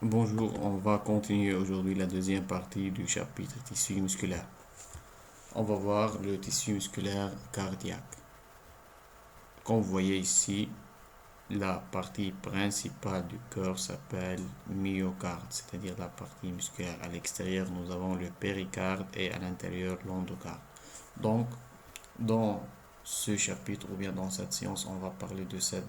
Bonjour, on va continuer aujourd'hui la deuxième partie du chapitre tissu musculaire. On va voir le tissu musculaire cardiaque. Comme vous voyez ici, la partie principale du cœur s'appelle myocarde, c'est-à-dire la partie musculaire. À l'extérieur, nous avons le péricarde et à l'intérieur l'endocarde. Donc, dans ce chapitre ou bien dans cette séance, on va parler de cette.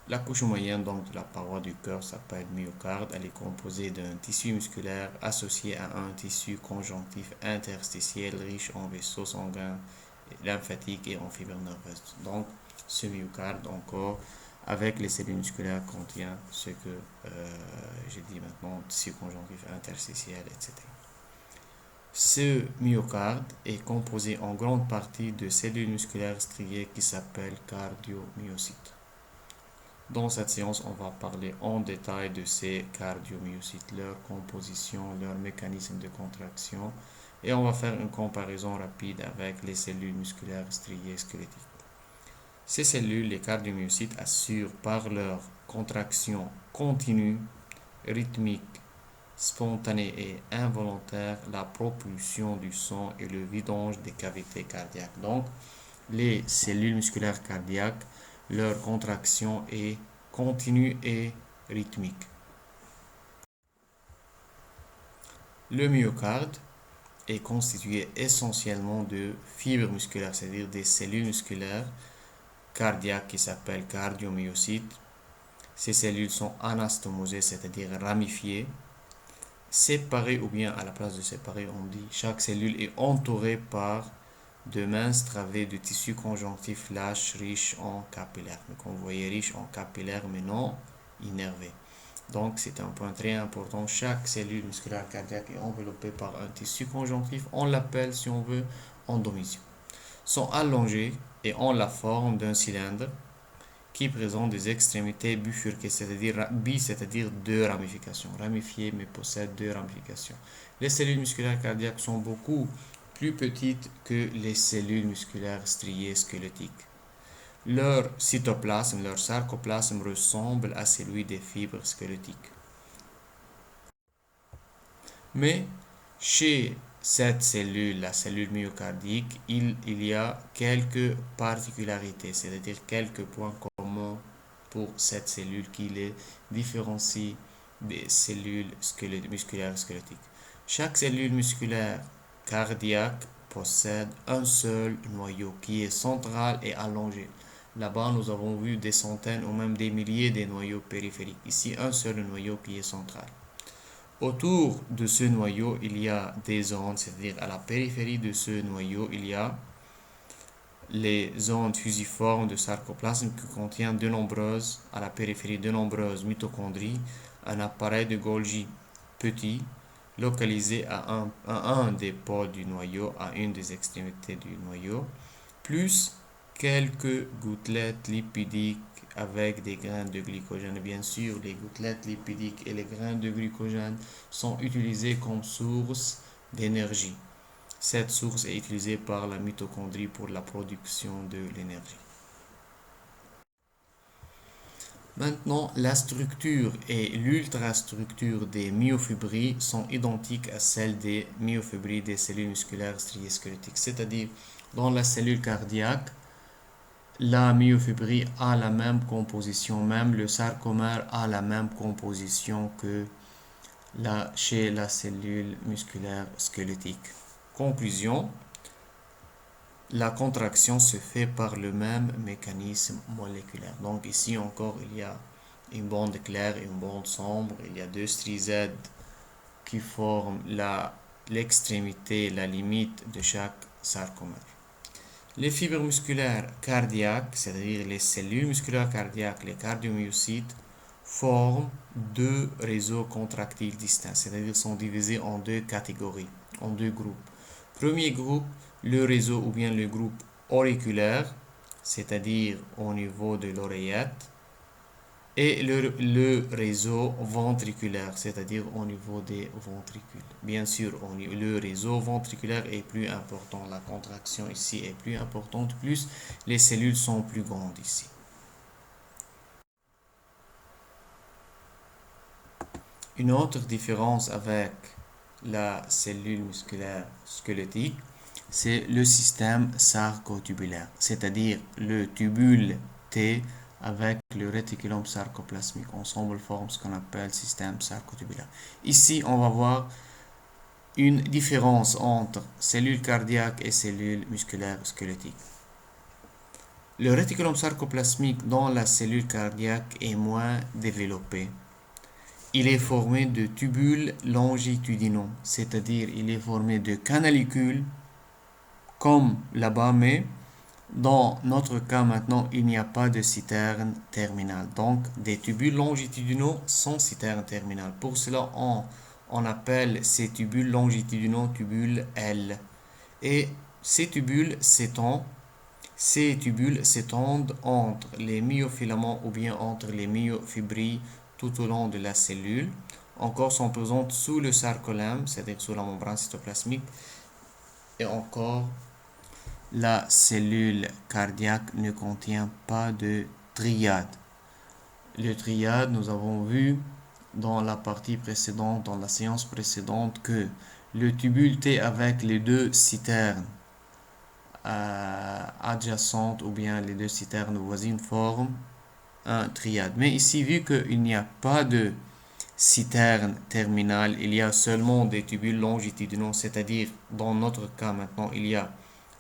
La couche moyenne donc de la paroi du cœur s'appelle myocarde. Elle est composée d'un tissu musculaire associé à un tissu conjonctif interstitiel riche en vaisseaux sanguins, lymphatiques et en fibres nerveuses. Donc, ce myocarde encore avec les cellules musculaires contient ce que j'ai dit maintenant, tissu conjonctif interstitiel, etc. Ce myocarde est composé en grande partie de cellules musculaires striées qui s'appellent cardiomyocytes. Dans cette séance, on va parler en détail de ces cardiomyocytes, leur composition, leur mécanisme de contraction, et on va faire une comparaison rapide avec les cellules musculaires striées squelettiques. Ces cellules, les cardiomyocytes, assurent par leur contraction continue, rythmique, spontanée et involontaire la propulsion du sang et le vidange des cavités cardiaques. Donc, les cellules musculaires cardiaques, leur contraction est continue et rythmique. Le myocarde est constitué essentiellement de fibres musculaires, c'est-à-dire des cellules musculaires cardiaques qui s'appellent cardiomyocytes. Ces cellules sont anastomosées, c'est-à-dire ramifiées, séparées ou bien à la place de séparer, on dit chaque cellule est entourée par de minces travées de tissu conjonctif lâche riche en capillaires. Donc on voyait riche en capillaires mais non innervé. Donc c'est un point très important. Chaque cellule musculaire cardiaque est enveloppée par un tissu conjonctif. On l'appelle, si on veut, endomésium. Sont allongées et ont la forme d'un cylindre qui présente des extrémités bifurquées, c'est-à-dire deux ramifications. Ramifiées mais possèdent deux ramifications. Les cellules musculaires cardiaques sont beaucoup plus petites que les cellules musculaires striées squelettiques. Leur cytoplasme, leur sarcoplasme ressemble à celui des fibres squelettiques. Mais chez cette cellule, la cellule myocardique, il y a quelques particularités, c'est-à-dire quelques points communs pour cette cellule qui les différencie des cellules musculaires squelettiques. Chaque cellule musculaire cardiaque possède un seul noyau qui est central et allongé. Là-bas, nous avons vu des centaines ou même des milliers de noyaux périphériques. Ici, un seul noyau qui est central. Autour de ce noyau, il y a des zones, c'est-à-dire à la périphérie de ce noyau, il y a les zones fusiformes de sarcoplasme qui contiennent à la périphérie de nombreuses mitochondries, un appareil de Golgi petit, localisé à un des pôles du noyau, à une des extrémités du noyau, plus quelques gouttelettes lipidiques avec des grains de glycogène. Bien sûr, les gouttelettes lipidiques et les grains de glycogène sont utilisés comme source d'énergie. Cette source est utilisée par la mitochondrie pour la production de l'énergie. Maintenant, la structure et l'ultrastructure des myofibrilles sont identiques à celles des myofibrilles des cellules musculaires striées squelettiques. C'est-à-dire, dans la cellule cardiaque, la myofibrille a la même composition, même le sarcomère a la même composition que chez la cellule musculaire squelettique. Conclusion, la contraction se fait par le même mécanisme moléculaire. Donc ici encore, il y a une bande claire et une bande sombre. Il y a deux strizèdes qui forment l'extrémité, la limite de chaque sarcomère. Les fibres musculaires cardiaques, c'est-à-dire les cellules musculaires cardiaques, les cardiomyocytes, forment deux réseaux contractiles distincts, c'est-à-dire sont divisés en deux catégories, en deux groupes. Premier groupe, le réseau ou bien le groupe auriculaire, c'est-à-dire au niveau de l'oreillette, et le réseau ventriculaire, c'est-à-dire au niveau des ventricules. Bien sûr, le réseau ventriculaire est plus important, la contraction ici est plus importante, plus les cellules sont plus grandes ici. Une autre différence avec la cellule musculaire squelettique, c'est le système sarcotubulaire, c'est-à-dire le tubule T avec le réticulum sarcoplasmique. Ensemble forment ce qu'on appelle système sarcotubulaire. Ici, on va voir une différence entre cellules cardiaques et cellules musculaires squelettiques. Le réticulum sarcoplasmique dans la cellule cardiaque est moins développé. Il est formé de tubules longitudinaux, c'est-à-dire il est formé de canalicules comme là-bas, mais dans notre cas maintenant, il n'y a pas de citerne terminale. Donc, des tubules longitudinaux sans citerne terminale. Pour cela, on appelle ces tubules longitudinaux tubules L. Et ces tubules s'étendent entre les myofilaments ou bien entre les myofibrilles tout au long de la cellule. Encore sont présentes sous le sarcolème, c'est-à-dire sous la membrane cytoplasmique. Et encore, la cellule cardiaque ne contient pas de triade. Le triade, nous avons vu dans la partie précédente, dans la séance précédente, que le tubule T avec les deux citernes adjacentes ou bien les deux citernes voisines forment un triade. Mais ici, vu qu'il n'y a pas de citerne terminale, il y a seulement des tubules longitudinaux, c'est-à-dire dans notre cas maintenant, il y a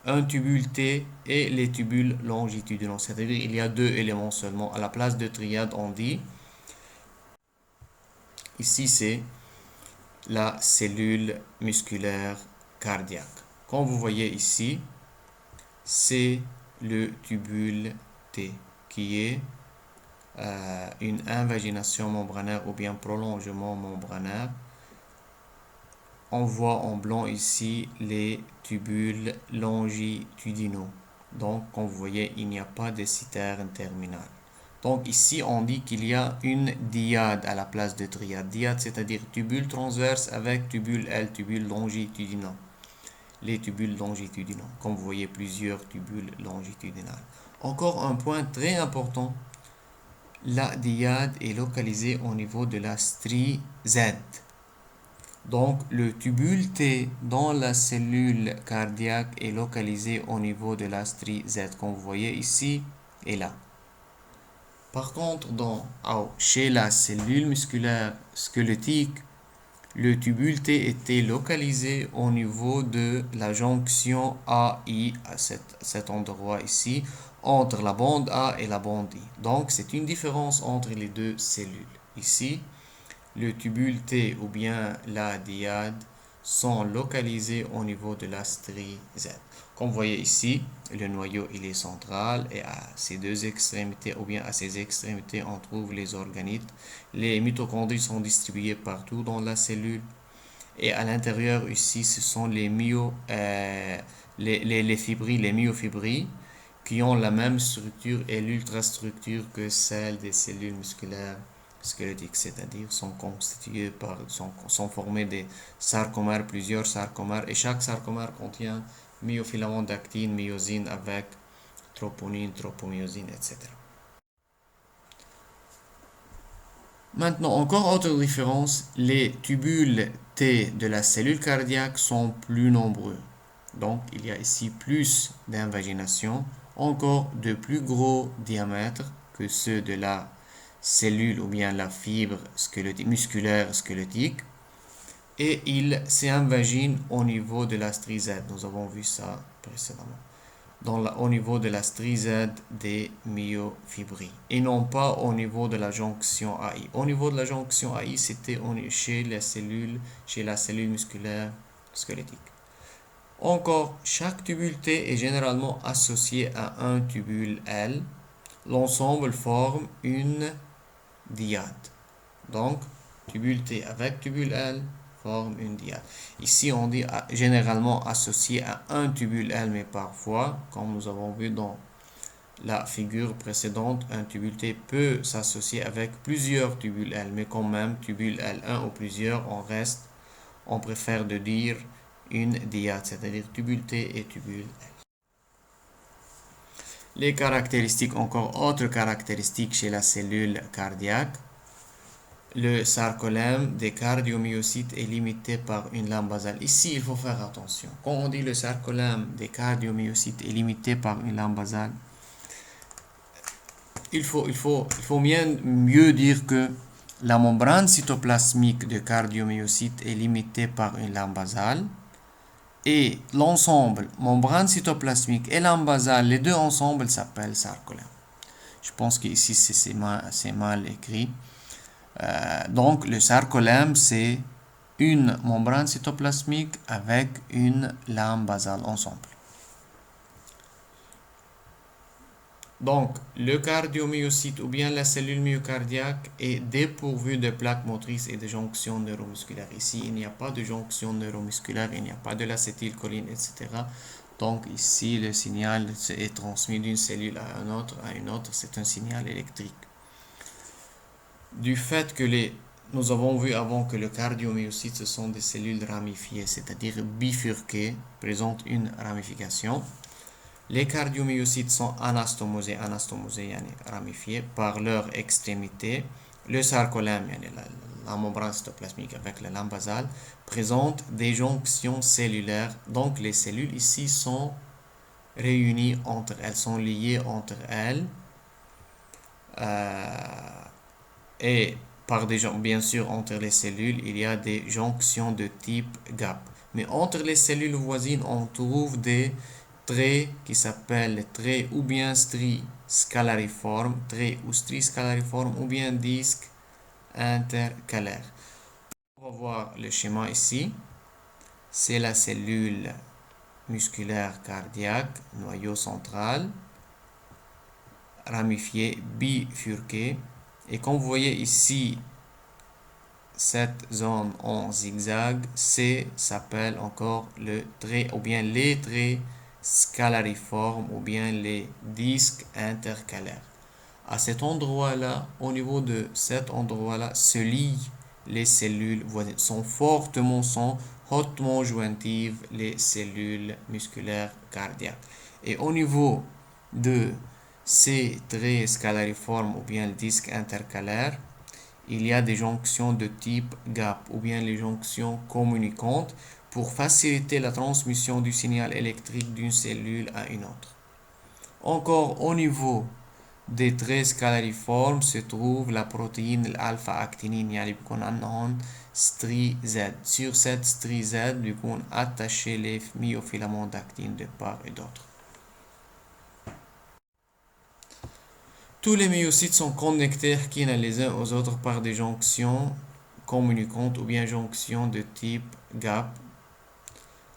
un tubule T et les tubules longitudinaux, c'est-à-dire il y a deux éléments seulement. À la place de triade, on dit, ici c'est la cellule musculaire cardiaque. Comme vous voyez ici, c'est le tubule T qui est une invagination membranaire ou bien prolongement membranaire. On voit en blanc ici les tubules longitudinaux. Donc, comme vous voyez, il n'y a pas de citerne terminale. Donc, ici, on dit qu'il y a une diade à la place de triade. Diade, c'est-à-dire tubule transverse avec tubule L, tubule longitudinaux. Les tubules longitudinaux. Comme vous voyez, plusieurs tubules longitudinales. Encore un point très important. La diade est localisée au niveau de la strie Z. Donc, le tubule T dans la cellule cardiaque est localisé au niveau de la strie Z, comme vous voyez ici et là. Par contre, chez la cellule musculaire squelettique, le tubule T était localisé au niveau de la jonction AI, à cet endroit ici, entre la bande A et la bande I. Donc, c'est une différence entre les deux cellules. Ici, le tubule T ou bien la diade sont localisés au niveau de la strie Z. Comme vous voyez ici, le noyau il est central et à ses deux extrémités ou bien à ses extrémités on trouve les organites. Les mitochondries sont distribuées partout dans la cellule et à l'intérieur ici ce sont les fibrilles, les myofibrilles qui ont la même structure et l'ultrastructure que celle des cellules musculaires squelettiques, c'est-à-dire sont formés des sarcomères, plusieurs sarcomères, et chaque sarcomère contient myofilaments d'actine, myosine avec troponine, tropomyosine, etc. Maintenant, encore autre différence, les tubules T de la cellule cardiaque sont plus nombreux. Donc, il y a ici plus d'invagination, encore de plus gros diamètres que ceux de la cellule ou bien la fibre musculaire squelettique. Et il s'invagine au niveau de la strie Z. Nous avons vu ça précédemment. Au niveau de la strie Z des myofibrilles. Et non pas au niveau de la jonction AI. Au niveau de la jonction AI, c'était chez la cellule musculaire squelettique. Encore, chaque tubule T est généralement associé à un tubule L. L'ensemble forme une diade. Donc, tubule T avec tubule L forme une diade. Ici, on dit généralement associé à un tubule L, mais parfois, comme nous avons vu dans la figure précédente, un tubule T peut s'associer avec plusieurs tubules L, mais quand même, tubule L1 ou plusieurs, on préfère de dire une diade, c'est-à-dire tubule T et tubule L. Les caractéristiques, encore autres caractéristiques chez la cellule cardiaque. le sarcolème des cardiomyocytes est limité par une lame basale. Ici, il faut faire attention. Quand on dit le sarcolème des cardiomyocytes est limité par une lame basale, il faut bien mieux dire que la membrane cytoplasmique de cardiomyocytes est limitée par une lame basale et l'ensemble membrane cytoplasmique et lame basale, les deux ensemble s'appellent sarcolème. Je pense qu'ici c'est mal écrit. Donc le sarcolème c'est une membrane cytoplasmique avec une lame basale ensemble. Donc, le cardiomyocyte ou bien la cellule myocardiaque est dépourvue de plaques motrices et de jonctions neuromusculaires. Ici, il n'y a pas de jonction neuromusculaire, il n'y a pas de l'acétylcholine, etc. Donc, ici, le signal est transmis d'une cellule à une autre, c'est un signal électrique. Du fait que nous avons vu avant que le cardiomyocyte, ce sont des cellules ramifiées, c'est-à-dire bifurquées, présentent une ramification. Les cardiomyocytes sont anastomosés ramifiés par leur extrémité. Le sarcolème, la membrane cytoplasmique avec la lame basale, présente des jonctions cellulaires. Donc les cellules ici sont réunies entre elles, sont liées entre elles. Et bien sûr, entre les cellules, il y a des jonctions de type gap. Mais entre les cellules voisines, on trouve des traits qui s'appellent traits ou bien stries scalariformes, traits ou stries scalariformes ou bien disques intercalaires. On va voir le schéma ici. C'est la cellule musculaire cardiaque, noyau central, ramifié, bifurqué. Et comme vous voyez ici, cette zone en zigzag, s'appelle encore le trait ou bien les traits scalariformes ou bien les disques intercalaires. À cet endroit-là, au niveau de cet endroit-là, se lient les cellules voisines, sont hautement jointives les cellules musculaires cardiaques. Et au niveau de ces traits scalariformes ou bien le disque intercalaire, il y a des jonctions de type gap ou bien les jonctions communicantes pour faciliter la transmission du signal électrique d'une cellule à une autre. Encore au niveau des traits scalariformes se trouve la protéine l'alpha-actinine يعني بيكون عندهم strie Z. Sur cette strie Z بيكون attaché les myofilaments d'actine de part et d'autre. Tous les myocytes sont connectés les uns aux autres par des jonctions communicantes ou bien jonctions de type gap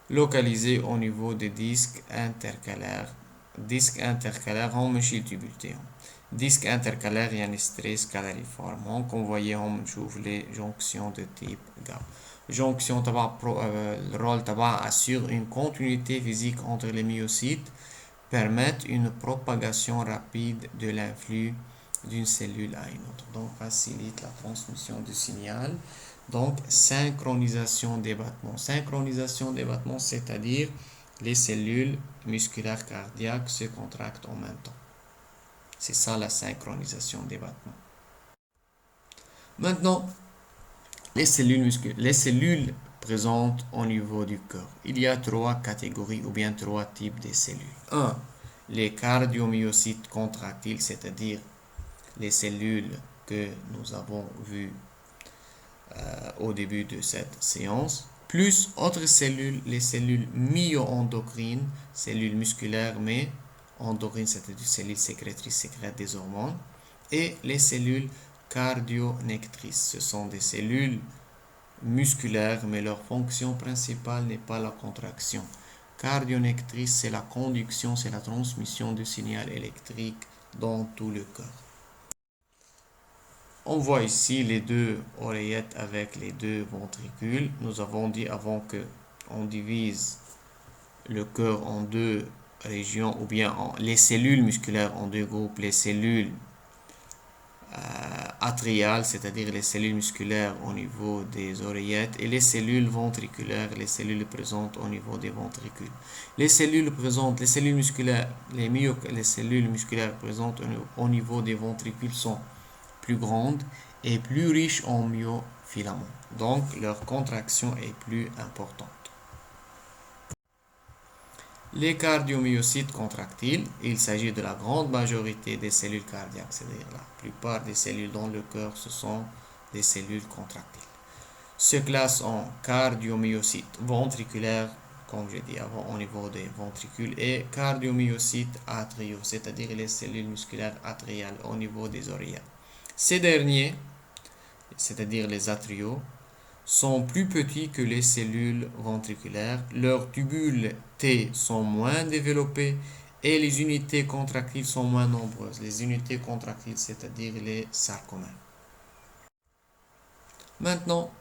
localisées au niveau des disques intercalaires. Disques intercalaires هم ماشي التوبول تاعهم. Disque intercalaire يعني stress calariforme. Comme vous voyez, on trouve les jonctions de type gap. Jonction le rôle tabac assure une continuité physique entre les myocytes, permettent une propagation rapide de l'influx d'une cellule à une autre. Donc facilite la transmission du signal. Donc synchronisation des battements. Synchronisation des battements, c'est-à-dire les cellules musculaires cardiaques se contractent en même temps. C'est ça la synchronisation des battements. Maintenant, les cellules présentes au niveau du corps. Il y a trois catégories ou bien trois types de cellules. 1. Les cardiomyocytes contractiles, c'est-à-dire les cellules que nous avons vues au début de cette séance. Plus autres cellules, les cellules myo-endocrines, cellules musculaires mais endocrines, c'est-à-dire cellules sécrétrices, sécrètent des hormones. Et les cellules cardionectrices, ce sont des cellules musculaires mais leur fonction principale n'est pas la contraction. Cardionectrice, c'est la conduction, c'est la transmission du signal électrique dans tout le corps. On voit ici les deux oreillettes avec les deux ventricules. Nous avons dit avant que on divise le cœur en deux régions ou bien les cellules musculaires en deux groupes, les cellules atriales, c'est-à-dire les cellules musculaires au niveau des oreillettes, et les cellules ventriculaires, les cellules présentes au niveau des ventricules. Les cellules musculaires, les cellules musculaires présentes au niveau des ventricules sont plus grandes est plus riche en myofilaments. Donc, leur contraction est plus importante. Les cardiomyocytes contractiles, il s'agit de la grande majorité des cellules cardiaques, c'est-à-dire la plupart des cellules dans le cœur, ce sont des cellules contractiles. Se classent en cardiomyocytes ventriculaires, comme j'ai dit avant, au niveau des ventricules, et cardiomyocytes atriaux, c'est-à-dire les cellules musculaires atriales au niveau des oreilles. Ces derniers, c'est-à-dire les atriaux, sont plus petits que les cellules ventriculaires, leurs tubules T sont moins développés et les unités contractiles sont moins nombreuses. Les unités contractiles, c'est-à-dire les sarcomères. Maintenant,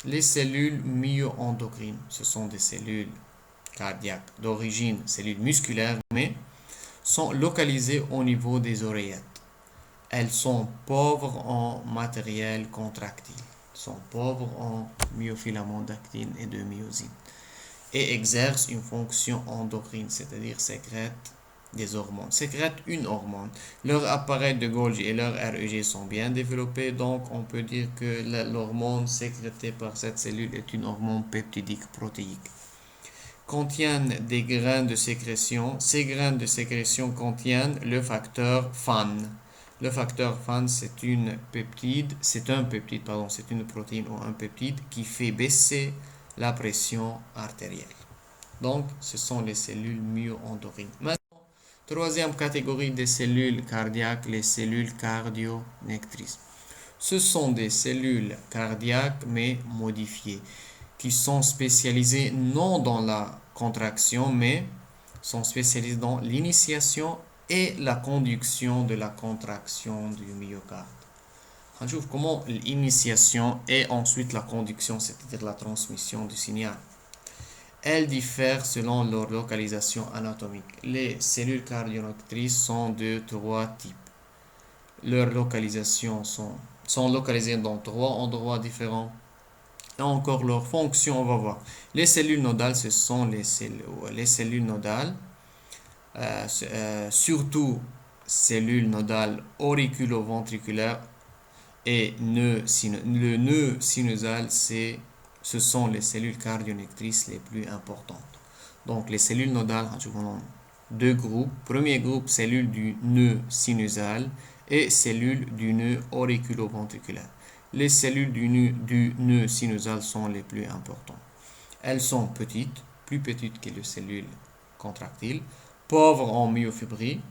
les cellules myo-endocrines, ce sont des cellules cardiaques d'origine, cellules musculaires, mais sont localisées au niveau des oreillettes. Elles sont pauvres en matériel contractile, sont pauvres en myofilaments d'actine et de myosine, et exercent une fonction endocrine, c'est-à-dire sécrètent des hormones, sécrètent une hormone. Leur appareil de Golgi et leur REG sont bien développés, donc on peut dire que l'hormone sécrétée par cette cellule est une hormone peptidique protéique. Contiennent des grains de sécrétion. Ces grains de sécrétion contiennent le facteur FAN. Le facteur FAN, c'est une protéine ou un peptide qui fait baisser la pression artérielle. Donc, ce sont les cellules myo-endocrines. Maintenant, troisième catégorie des cellules cardiaques, les cellules cardiolectrices. Ce sont des cellules cardiaques mais modifiées, qui sont spécialisées non dans la contraction, mais sont spécialisées dans l'initiation et la conduction de la contraction du myocarde. On trouve comment l'initiation et ensuite la conduction, c'est-à-dire la transmission du signal. Elles diffèrent selon leur localisation anatomique. Les cellules cardiolectrices sont de trois types. Leurs localisations sont localisées dans trois endroits différents. Et encore leur fonction, on va voir. Les cellules nodales, ce sont les cellules nodales, surtout cellules nodales auriculo-ventriculaires et le nœud sinusal, ce sont les cellules cardiolectrices les plus importantes. Donc les cellules nodales, nous avons deux groupes. Premier groupe, cellules du nœud sinusal et cellules du nœud auriculo-ventriculaire. Les cellules du nœud sinusal sont les plus importantes. Elles sont petites, plus petites que les cellules contractiles, pauvres en myofibrilles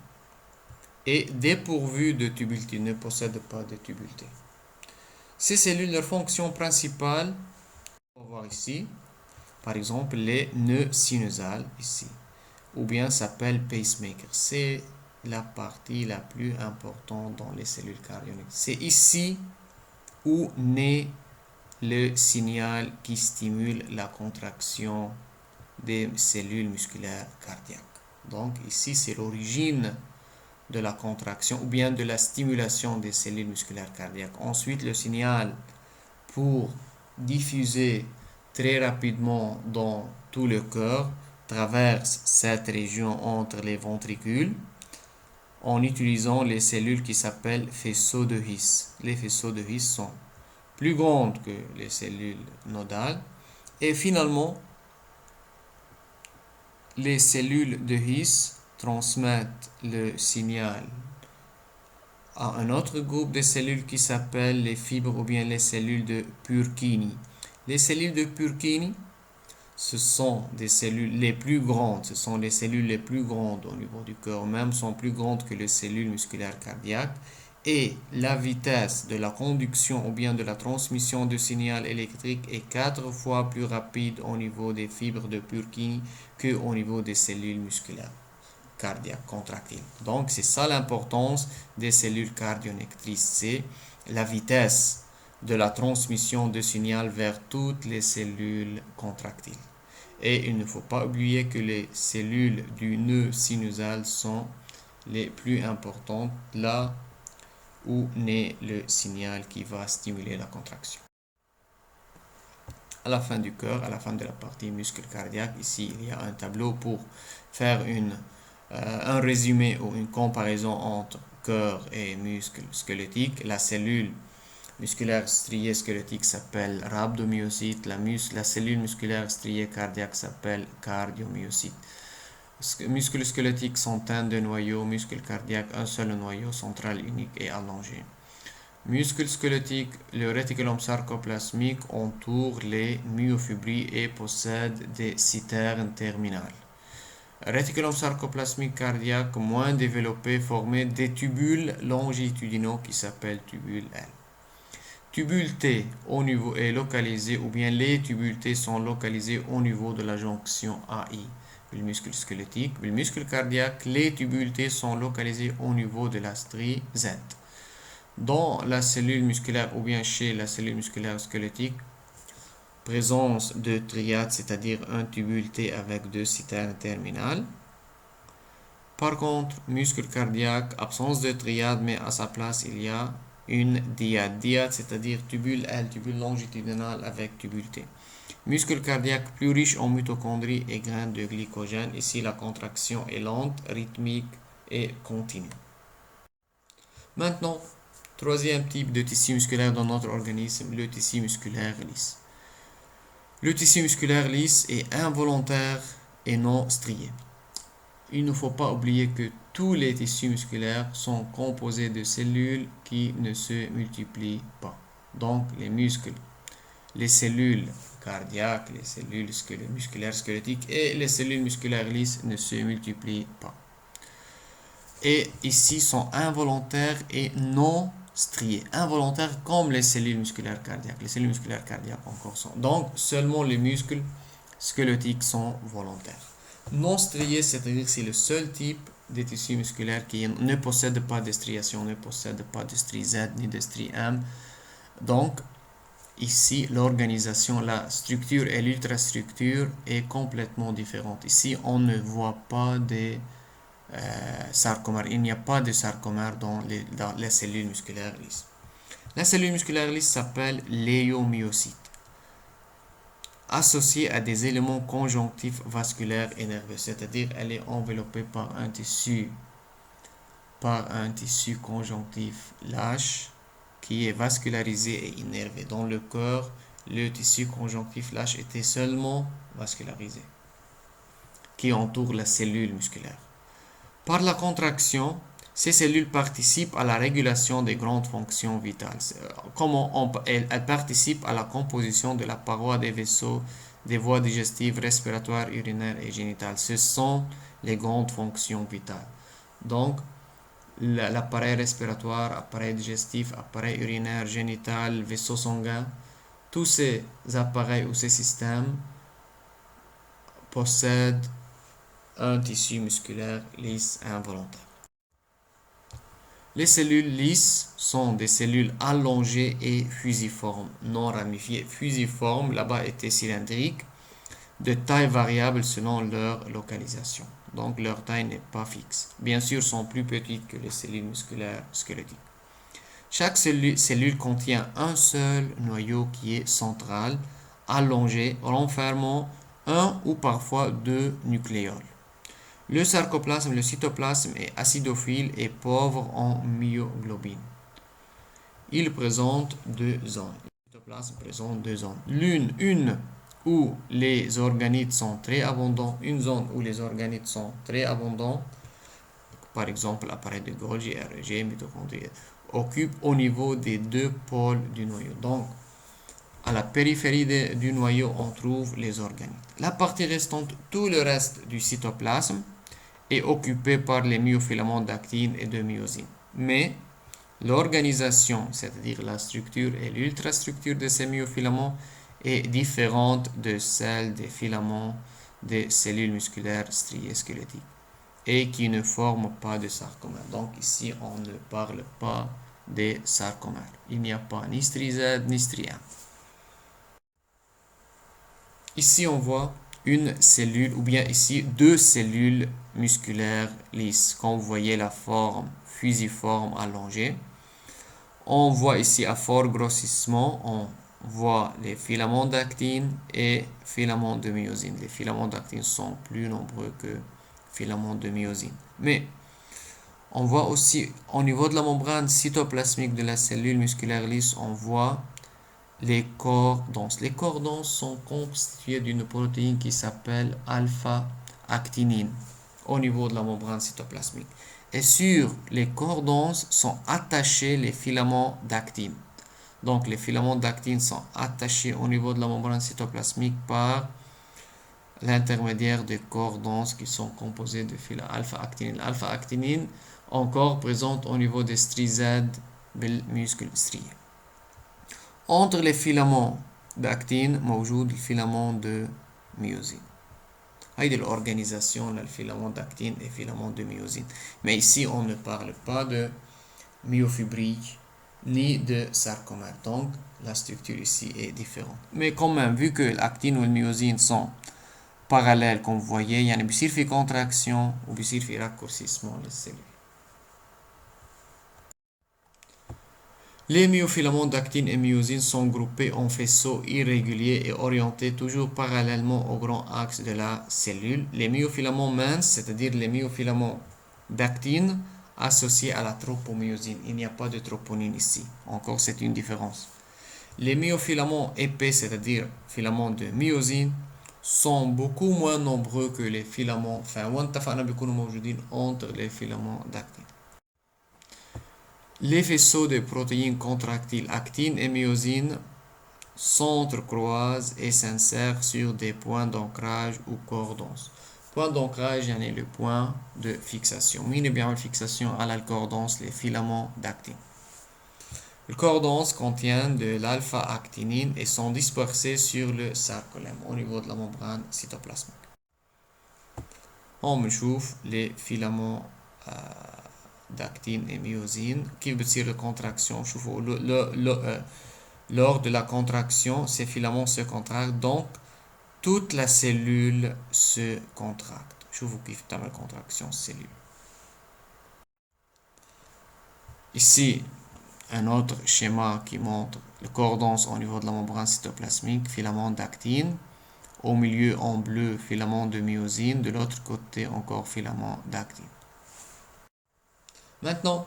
et dépourvues de tubules T, ne possèdent pas de tubules T. Ces cellules, leur fonction principale, on va voir ici, par exemple les nœuds sinusales, ici, ou bien s'appelle pacemaker. C'est la partie la plus importante dans les cellules cardiaques. C'est ici où naît le signal qui stimule la contraction des cellules musculaires cardiaques. Donc ici, c'est l'origine de la contraction ou bien de la stimulation des cellules musculaires cardiaques. Ensuite, le signal pour diffuser très rapidement dans tout le corps traverse cette région entre les ventricules en utilisant les cellules qui s'appellent faisceaux de His. Les faisceaux de His sont plus grandes que les cellules nodales et finalement les cellules de His transmettent le signal à un autre groupe de cellules qui s'appelle les fibres ou bien les cellules de Purkinje. Les cellules de Purkinje, ce sont des cellules les plus grandes, ce sont les cellules les plus grandes au niveau du corps, même sont plus grandes que les cellules musculaires cardiaques, et la vitesse de la conduction ou bien de la transmission du signal électrique est 4 fois plus rapide au niveau des fibres de Purkinje que au niveau des cellules musculaires cardiaques contractiles. Donc c'est ça l'importance des cellules cardiolectrices, c'est la vitesse de la transmission de signal vers toutes les cellules contractiles. Et il ne faut pas oublier que les cellules du nœud sinusal sont les plus importantes, là où naît le signal qui va stimuler la contraction. À la fin du cœur, à la fin de la partie muscle cardiaque, ici il y a un tableau pour faire un résumé ou une comparaison entre cœur et muscle squelettique. La cellule musculaire striée squelettique s'appelle rhabdomyocyte. La cellule musculaire striée cardiaque s'appelle cardiomyocyte. Muscle squelettique centaines de noyaux, muscle cardiaque un seul noyau central unique et allongé. Muscle squelettique, le réticulum sarcoplasmique entoure les myofibrilles et possède des citernes terminales. Réticulum sarcoplasmique cardiaque moins développé formé des tubules longitudinaux qui s'appellent tubules L. Tubule T au niveau est localisé ou bien les tubules T sont localisés au niveau de la jonction AI. Le muscle squelettique, le muscle cardiaque, les tubules T sont localisés au niveau de la strie Z. Dans la cellule musculaire ou bien chez la cellule musculaire squelettique, présence de triades, c'est-à-dire un tubule T avec deux citernes terminales. Par contre, muscle cardiaque, absence de triade, mais à sa place, il y a une diade. Diade, c'est-à-dire tubule L, tubule longitudinal avec tubule T. Muscle cardiaque plus riche en mitochondries et graines de glycogène. Ici, la contraction est lente, rythmique et continue. Maintenant, troisième type de tissu musculaire dans notre organisme, le tissu musculaire lisse. Le tissu musculaire lisse est involontaire et non strié. Il ne faut pas oublier que tous les tissus musculaires sont composés de cellules qui ne se multiplient pas. Donc, les muscles, les cellules cardiaques, les cellules musculaires squelettiques et les cellules musculaires lisses ne se multiplient pas. Et ici sont involontaires et non striés. Involontaires comme les cellules musculaires cardiaques. Les cellules musculaires cardiaques encore sont. Donc, seulement les muscles squelettiques sont volontaires. Non striés, c'est-à-dire c'est le seul type de tissu musculaire qui ne possède pas de striation, ne possède pas de strie Z ni de strie M. Donc, ici, l'organisation, la structure et l'ultrastructure est complètement différente. Ici, on ne voit pas des sarcomères. Il n'y a pas de sarcomères dans les cellules musculaires lisses. La cellule musculaire lisse s'appelle léomyocyte, associée à des éléments conjonctifs vasculaires et nerveux, c'est-à-dire elle est enveloppée par un tissu conjonctif lâche qui est vascularisé et innervé. Dans le corps, le tissu conjonctif lâche était seulement vascularisé, qui entoure la cellule musculaire. Par la contraction, ces cellules participent à la régulation des grandes fonctions vitales. Elles participent à la composition de la paroi des vaisseaux, des voies digestives, respiratoires, urinaires et génitales. Ce sont les grandes fonctions vitales. Donc, l'appareil respiratoire, appareil digestif, appareil urinaire, génital, vaisseau sanguin, tous ces appareils ou ces systèmes possèdent un tissu musculaire lisse involontaire. Les cellules lisses sont des cellules allongées et fusiformes, non ramifiées. Fusiformes, là-bas, étaient cylindriques, de taille variable selon leur localisation. Donc, leur taille n'est pas fixe. Bien sûr, sont plus petites que les cellules musculaires squelettiques. Chaque cellule contient un seul noyau qui est central, allongé, renfermant un ou parfois deux nucléoles. Le sarcoplasme, le cytoplasme est acidophile et pauvre en myoglobine. Il présente deux zones. Le cytoplasme présente deux zones. Une où les organites sont très abondants, une zone où les organites sont très abondants, par exemple l'appareil de Golgi, REG, mitochondrie, occupe au niveau des deux pôles du noyau. Donc, à la périphérie du noyau, on trouve les organites. La partie restante, tout le reste du cytoplasme, est occupé par les myofilaments d'actine et de myosine. Mais l'organisation, c'est-à-dire la structure et l'ultrastructure de ces myofilaments, est différente de celle des filaments des cellules musculaires striées squelettiques et qui ne forment pas de sarcomères. Donc ici, on ne parle pas des sarcomères. Il n'y a pas ni strie Z ni strie M. Ici, on voit une cellule, ou bien ici, deux cellules musculaires lisses. Quand vous voyez la forme fusiforme allongée, on voit ici à fort grossissement, on voit les filaments d'actine et filaments de myosine. Les filaments d'actine sont plus nombreux que filaments de myosine. Mais On voit aussi au niveau de la membrane cytoplasmique de la cellule musculaire lisse, on voit les corps denses. Les corps denses sont constitués d'une protéine qui s'appelle alpha-actinine au niveau de la membrane cytoplasmique. Et sur les corps denses sont attachés les filaments d'actine. Donc les filaments d'actine sont attachés au niveau de la membrane cytoplasmique par l'intermédiaire des corps denses qui sont composés de filaments alpha-actinine. L'alpha-actinine encore présente au niveau des striates بالميوسكل strié. Entre les filaments d'actine موجود الفيلامون de myosine. هيدي l'organisation le filament d'actine et filament de myosine. Mais ici on ne parle pas de myofibrilles ni de sarcomère. Donc la structure ici est différente. Mais quand même, vu que l'actine ou le myosine sont parallèles comme vous voyez, il y a une contraction ou une raccourcissement des cellules. Les myofilaments d'actine et myosine sont groupés en faisceaux irréguliers et orientés toujours parallèlement au grand axe de la cellule. Les myofilaments minces, c'est-à-dire les myofilaments d'actine associés à la tropomyosine. Il n'y a pas de troponine ici. Encore, c'est une différence. Les myofilaments épais, c'est-à-dire filaments de myosine, sont beaucoup moins nombreux que les filaments, entre les filaments d'actine. Les faisceaux de protéines contractiles actine et myosine s'entrecroisent et s'insèrent sur des points d'ancrage ou corps denses. Point d'ancrage, c'est le point de fixation. Mine bien fixation à la corps dense, les filaments d'actine. Le corps dense contient de l'alpha-actinine et sont dispersés sur le sarcolème au niveau de la membrane cytoplasmique. On me chauffe les filaments d'actine et myosine qui veut dire la contraction. Lors de la contraction, ces filaments se contractent, donc toute la cellule se contracte. Je vous kiffe la contraction cellule. Ici, un autre schéma qui montre le corps dense au niveau de la membrane cytoplasmique, filament d'actine. Au milieu en bleu, filament de myosine. De l'autre côté, encore filament d'actine. Maintenant,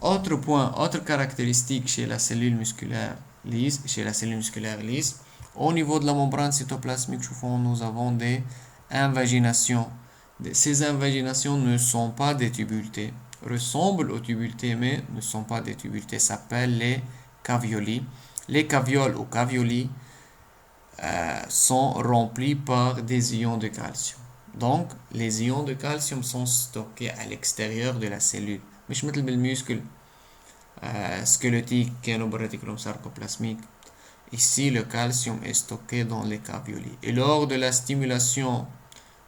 autre point, autre caractéristique chez la cellule musculaire lisse, au niveau de la membrane cytoplasmique, nous avons des invaginations. Ces invaginations ne sont pas des tubultés, ressemblent aux tubultés, mais ne sont pas des tubultés, s'appellent les cavioli. Les cavioles ou cavioli sont remplis par des ions de calcium. Donc, les ions de calcium sont stockés à l'extérieur de la cellule. مش مثل بالميوسكل squelettique كانوا بالréticulum sarcoplasmique. Ici, le calcium est stocké dans les cavioli. Et lors de la stimulation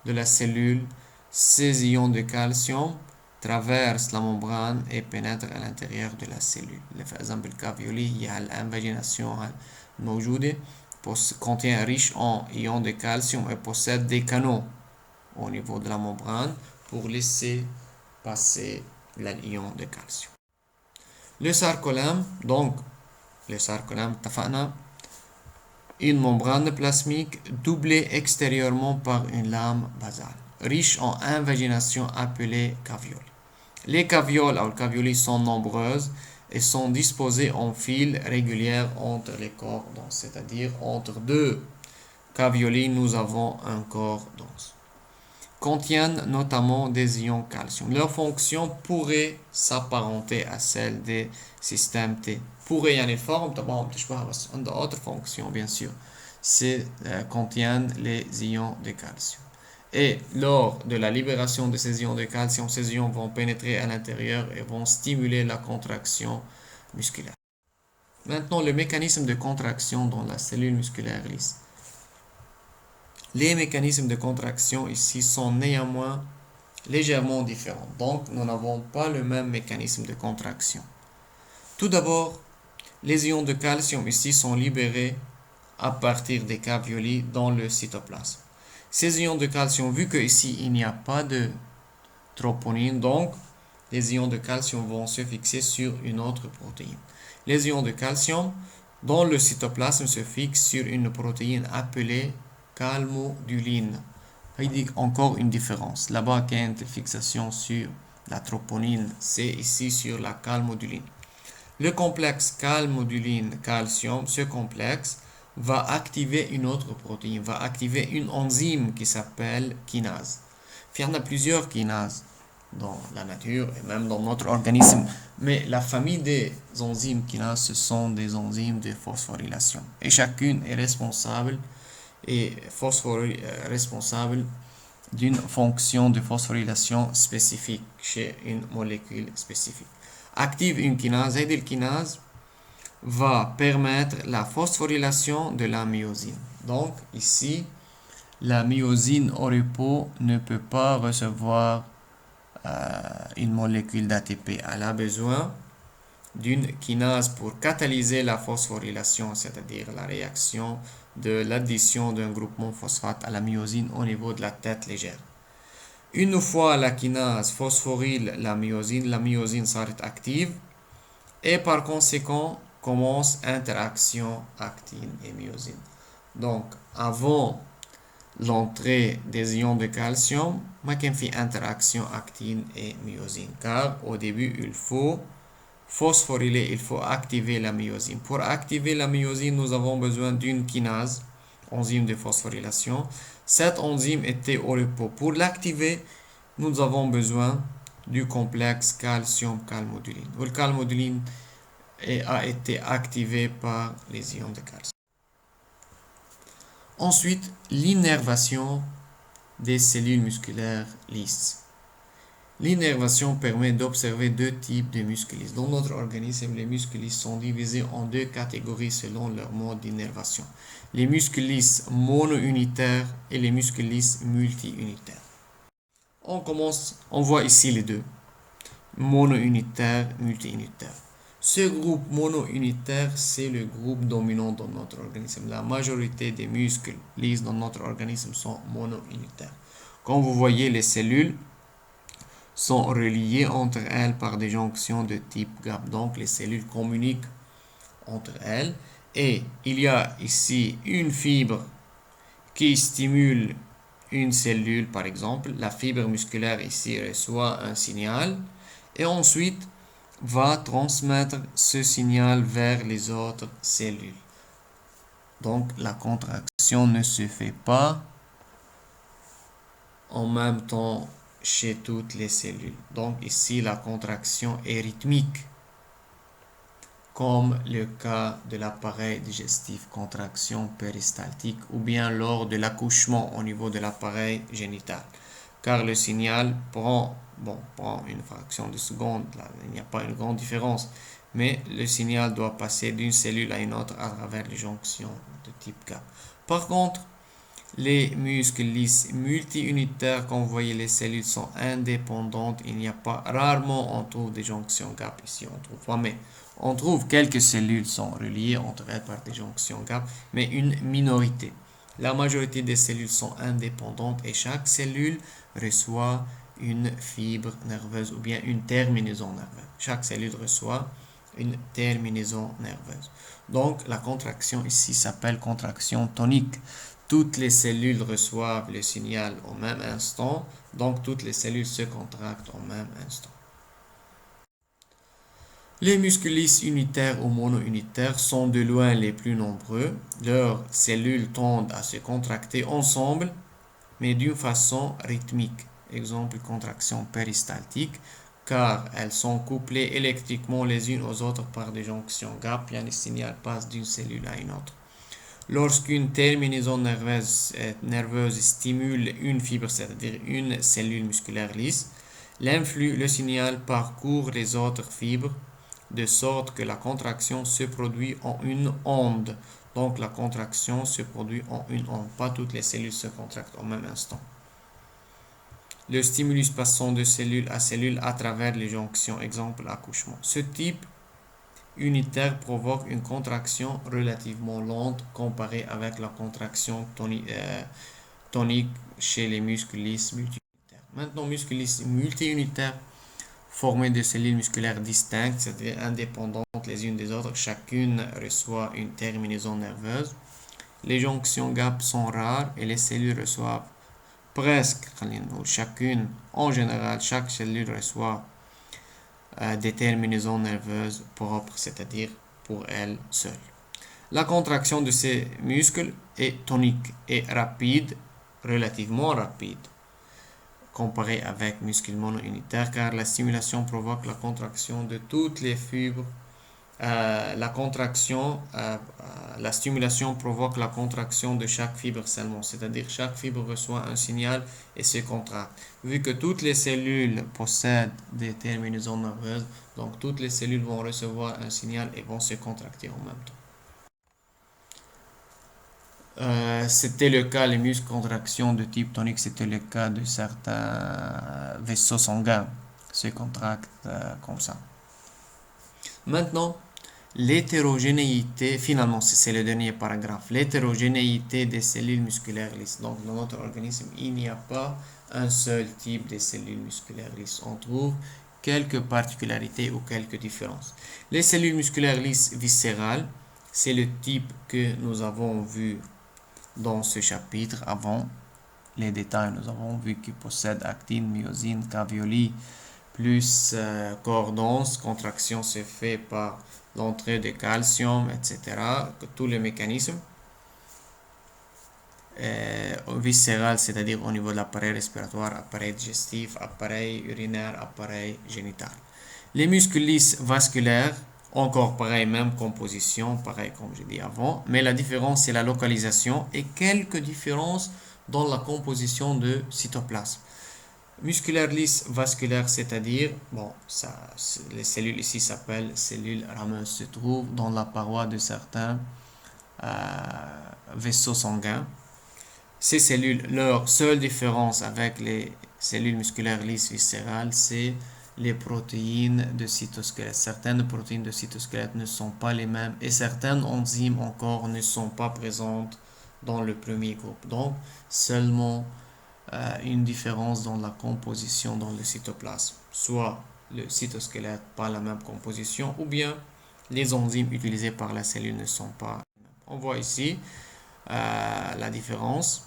de la cellule, ces ions de calcium traversent la membrane et pénètrent à l'intérieur de la cellule. par exemple, le cavioli, il y a l'invagination موجودة contient riche en ions de calcium et possède des canaux au niveau de la membrane pour laisser passer l'ion de calcium. Le sarcolème, donc, le sarcolème, une membrane plasmique doublée extérieurement par une lame basale, riche en invagination appelée caviole. Les cavioles ou cavioli sont nombreuses et sont disposées en file régulière entre les corps denses, c'est-à-dire entre deux cavioli, nous avons un corps dense. Contiennent notamment des ions calcium. Leur fonction pourrait s'apparenter à celle des systèmes T. Pourrait y avoir une forme, d'autres fonctions bien sûr. Contiennent les ions de calcium. Et lors de la libération de ces ions de calcium, ces ions vont pénétrer à l'intérieur et vont stimuler la contraction musculaire. Maintenant, le mécanisme de contraction dans la cellule musculaire lisse. Les mécanismes de contraction ici sont néanmoins légèrement différents. Donc, nous n'avons pas le même mécanisme de contraction. Tout d'abord, les ions de calcium ici sont libérés à partir des cavioli dans le cytoplasme. Ces ions de calcium, vu que ici il n'y a pas de troponine, donc les ions de calcium vont se fixer sur une autre protéine. Les ions de calcium dans le cytoplasme se fixent sur une protéine appelée calmoduline. Il y a encore une différence. Là-bas, il y a une fixation sur La troponine, c'est ici sur la calmoduline. Le complexe calmoduline-calcium, ce complexe va activer une autre protéine, va activer une enzyme qui s'appelle kinase. Il y en a plusieurs kinases dans la nature et même dans notre organisme, mais la famille des enzymes kinases, ce sont des enzymes de phosphorylation. Et chacune est responsable d'une fonction de phosphorylation spécifique chez une molécule spécifique. Active une kinase et la kinase va permettre la phosphorylation de la myosine. Donc ici, la myosine au repos ne peut pas recevoir une molécule d'ATP. Elle a besoin d'une kinase pour catalyser la phosphorylation, c'est-à-dire la réaction de l'addition d'un groupement phosphate à la myosine au niveau de la tête légère. Une fois la kinase phosphoryle la myosine s'arrête active et par conséquent commence interaction actine et myosine. Donc avant l'entrée des ions de calcium, ما كان في interaction actine et myosine car au début il faut phosphoryler, il faut activer la myosine. Pour activer la myosine, nous avons besoin d'une kinase, enzyme de phosphorylation. Cette enzyme était au repos. Pour l'activer, nous avons besoin du complexe calcium-calmoduline. Le calmoduline a été activé par les ions de calcium. Ensuite, l'innervation des cellules musculaires lisses. L'innervation permet d'observer deux types de muscles lisses. Dans notre organisme, les muscles lisses sont divisés en deux catégories selon leur mode d'innervation. Les muscles lisses mono-unitaires et les muscles lisses multi-unitaires. On voit ici les deux. Mono-unitaire, multi-unitaire. Ce groupe mono-unitaire, c'est le groupe dominant dans notre organisme. La majorité des muscles lisses dans notre organisme sont mono-unitaires. Comme vous voyez, les cellules sont reliées entre elles par des jonctions de type GAP. Donc, les cellules communiquent entre elles. Et il y a ici une fibre qui stimule une cellule, par exemple. La fibre musculaire ici reçoit un signal et ensuite va transmettre ce signal vers les autres cellules. Donc, la contraction ne se fait pas en même temps chez toutes les cellules. Donc ici, la contraction est rythmique, comme le cas de l'appareil digestif, contraction péristaltique, ou bien lors de l'accouchement au niveau de l'appareil génital. Car le signal prend une fraction de seconde, là, il n'y a pas une grande différence, mais le signal doit passer d'une cellule à une autre à travers les jonctions de type K. Par contre, les muscles lisses multi-unitaires, comme vous voyez, les cellules sont indépendantes. Il n'y a pas, rarement on trouve des jonctions GAP. Ici, on trouve pas, mais on trouve quelques cellules sont reliées entre elles par des jonctions GAP, mais une minorité. La majorité des cellules sont indépendantes et chaque cellule reçoit une fibre nerveuse ou bien une terminaison nerveuse. Chaque cellule reçoit une terminaison nerveuse. Donc, la contraction ici s'appelle contraction tonique. Toutes les cellules reçoivent le signal au même instant, donc toutes les cellules se contractent au même instant. Les muscles lisses unitaires ou mono-unitaires sont de loin les plus nombreux. Leurs cellules tendent à se contracter ensemble, mais d'une façon rythmique. Exemple, contraction péristaltique, car elles sont couplées électriquement les unes aux autres par des jonctions GAP, bien le signal passe d'une cellule à une autre. Lorsqu'une terminaison nerveuse stimule une fibre, c'est-à-dire une cellule musculaire lisse, le signal parcourt les autres fibres de sorte que la contraction se produit en une onde. Donc la contraction se produit en une onde. Pas toutes les cellules se contractent au même instant. Le stimulus passant de cellule à cellule à travers les jonctions, exemple accouchement. Ce type unitaire provoque une contraction relativement lente comparée avec la contraction tonique chez les muscles lisses multi-unitaires. Maintenant, muscles lisses multi-unitaires formés de cellules musculaires distinctes, c'est-à-dire indépendantes les unes des autres, chacune reçoit une terminaison nerveuse. Les jonctions GAP sont rares et les cellules reçoivent presque chacune, en général, chaque cellule reçoit des terminaisons nerveuses propres, c'est-à-dire pour elle seule. La contraction de ces muscles est tonique et rapide, relativement rapide, comparé avec muscles mono-unitaires, car la stimulation provoque la contraction de toutes les fibres. La stimulation provoque la contraction de chaque fibre seulement, c'est-à-dire chaque fibre reçoit un signal et se contracte. Vu que toutes les cellules possèdent des terminaisons nerveuses, donc toutes les cellules vont recevoir un signal et vont se contracter en même temps. C'était le cas, les muscles contraction de type tonique, c'était le cas de certains vaisseaux sanguins se contractent comme ça. Maintenant, l'hétérogénéité, finalement, c'est le dernier paragraphe, l'hétérogénéité des cellules musculaires lisses. Donc, dans notre organisme, il n'y a pas un seul type de cellules musculaires lisses. On trouve quelques particularités ou quelques différences. Les cellules musculaires lisses viscérales, c'est le type que nous avons vu dans ce chapitre. Avant les détails, nous avons vu qu'ils possèdent actine, myosine, caveoli, plus corps dense. Contraction se fait par l'entrée de calcium, etc. Tous les mécanismes. Viscéral, c'est-à-dire au niveau de l'appareil respiratoire, appareil digestif, appareil urinaire, appareil génital. Les muscles lisses vasculaires, encore pareil, même composition, pareil comme j'ai dit avant, mais la différence c'est la localisation et quelques différences dans la composition de cytoplasme. Musculaire lisse vasculaire, c'est-à-dire, les cellules ici s'appellent cellules rameuses, se trouvent dans la paroi de certains vaisseaux sanguins. Ces cellules, leur seule différence avec les cellules musculaires lisses viscérales, c'est les protéines de cytosquelette. Certaines protéines de cytosquelette ne sont pas les mêmes et certaines enzymes encore ne sont pas présentes dans le premier groupe. Donc, seulement une différence dans la composition dans le cytoplasme. Soit le cytosquelette pas la même composition ou bien les enzymes utilisées par la cellule ne sont pas les mêmes. On voit ici la différence.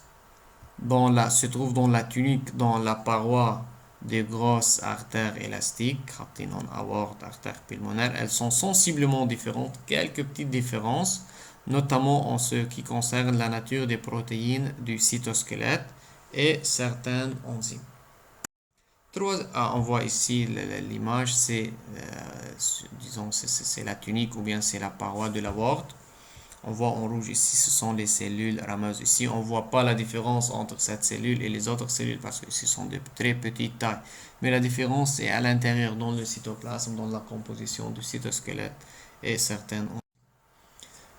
Se trouve dans la tunique, dans la paroi des grosses artères élastiques, carotidon, aorte, artère pulmonaire. Elles sont sensiblement différentes, quelques petites différences, notamment en ce qui concerne la nature des protéines du cytosquelette et certaines enzymes. On voit ici l'image, c'est la tunique ou bien c'est la paroi de l'aorte. On voit en rouge ici, ce sont les cellules rameuses. Ici, on ne voit pas la différence entre cette cellule et les autres cellules parce que ce sont de très petites tailles. Mais la différence est à l'intérieur, dans le cytoplasme, dans la composition du cytosquelette et certaines.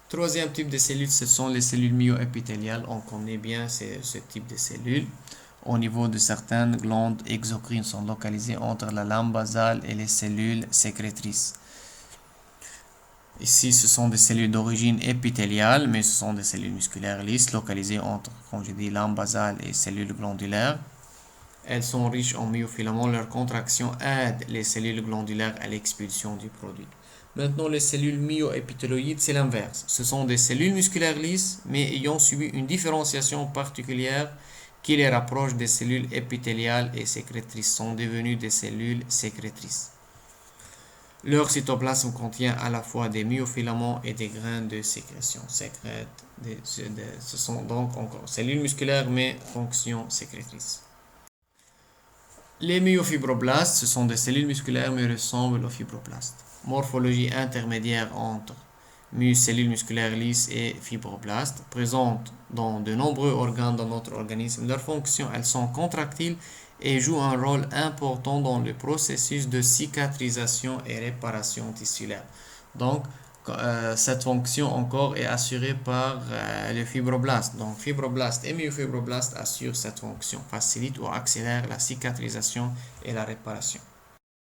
Troisième type de cellules, ce sont les cellules myoépithéliales. On connaît bien ce type de cellules. Au niveau de certaines glandes exocrines sont localisées entre la lame basale et les cellules sécrétrices. Ici, ce sont des cellules d'origine épithéliale, mais ce sont des cellules musculaires lisses localisées entre, comme je dis, lame basale et cellules glandulaires. Elles sont riches en myofilaments. Leur contraction aide les cellules glandulaires à l'expulsion du produit. Maintenant, les cellules myoépithéloïdes, c'est l'inverse. Ce sont des cellules musculaires lisses, mais ayant subi une différenciation particulière qui les rapproche des cellules épithéliales et sécrétrices, sont devenues des cellules sécrétrices. Leur cytoplasme contient à la fois des myofilaments et des graines de sécrétion. Ce sont donc encore cellules musculaires mais fonction sécrétrice. Les myofibroblastes, ce sont des cellules musculaires mais ressemblent aux fibroblastes. Morphologie intermédiaire entre cellules musculaires lisses et fibroblastes, présentes dans de nombreux organes dans notre organisme. Leurs fonctions, elles sont contractiles et jouent un rôle important dans le processus de cicatrisation et réparation tissulaire. Donc, cette fonction encore est assurée par les fibroblastes. Donc, fibroblastes et myofibroblastes assurent cette fonction, facilitent ou accélèrent la cicatrisation et la réparation.